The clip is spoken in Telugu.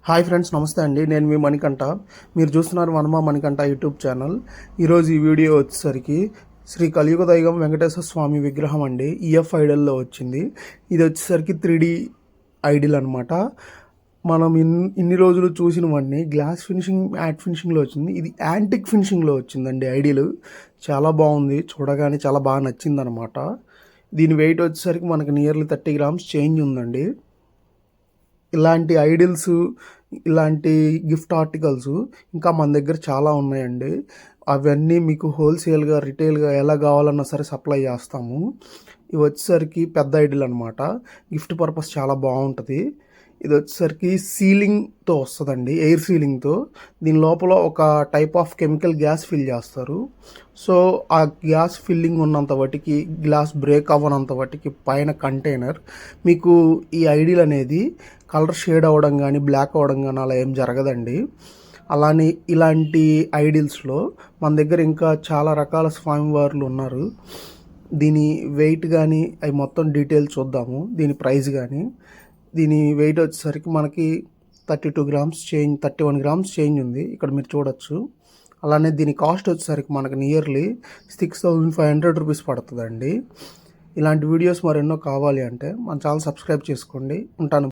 హాయ్ ఫ్రెండ్స్, నమస్తే అండి. నేను మీ మణికంఠ. మీరు చూస్తున్నారు వనమా మణికంఠ యూట్యూబ్ ఛానల్. ఈరోజు ఈ వీడియో వచ్చేసరికి శ్రీ కలియుగ దైవం వెంకటేశ్వర స్వామి విగ్రహం అండి. ఈఎఫ్ ఐడల్లో వచ్చింది. ఇది వచ్చేసరికి 3D ఐడిల్ అనమాట. మనం ఇన్ని రోజులు చూసినవన్నీ గ్లాస్ ఫినిషింగ్, మ్యాట్ ఫినిషింగ్లో వచ్చింది. ఇది యాంటిక్ ఫినిషింగ్లో వచ్చిందండి ఐడిల్. చాలా బాగుంది, చూడగానే చాలా బాగా నచ్చిందనమాట. దీని వెయిట్ వచ్చేసరికి మనకి నియర్లీ 30 గ్రామ్స్ చేంజ్ ఉందండి. ఇలాంటి ఐడిల్స్, ఇలాంటి గిఫ్ట్ ఆర్టికల్స్ ఇంకా మన దగ్గర చాలా ఉన్నాయండి. అవన్నీ మీకు హోల్సేల్గా, రిటైల్గా ఎలా కావాలన్నా సరే సప్లై చేస్తాము. ఇవి వచ్చేసరికి పెద్ద ఐడిల్ అనమాట. గిఫ్ట్ పర్పస్ చాలా బాగుంటుంది. ఇది వచ్చేసరికి సీలింగ్తో వస్తుందండి, ఎయిర్ సీలింగ్తో. దీని లోపల ఒక type of chemical gas fill చేస్తారు. సో ఆ గ్యాస్ ఫిల్లింగ్ ఉన్నంత వాటికి, గ్లాస్ బ్రేక్ అవ్వనంత వాటికి పైన కంటైనర్. మీకు ఈ ఐడిల్ అనేది కలర్ షేడ్ అవ్వడం కానీ, బ్లాక్ అవ్వడం కానీ అలా ఏం జరగదండి. అలానే ఇలాంటి ఐడిల్స్లో మన దగ్గర ఇంకా చాలా రకాల స్వామివార్లు ఉన్నారు. దీని వెయిట్ కానీ అవి మొత్తం డీటెయిల్స్ చూద్దాము. దీని ప్రైస్ కానీ, దీని వెయిట్ వచ్చేసరికి మనకి 32 గ్రామ్స్ చేంజ్, 31 గ్రామ్స్ చేంజ్ ఉంది ఇక్కడ మీరు చూడొచ్చు. అలానే దీని కాస్ట్ వచ్చేసరికి మనకు నియర్లీ 6500 రూపీస్ పడుతుందండి. ఇలాంటి వీడియోస్ మరెన్నో కావాలి అంటే మన ఛానల్ సబ్స్క్రైబ్ చేసుకోండి. ఉంటాను.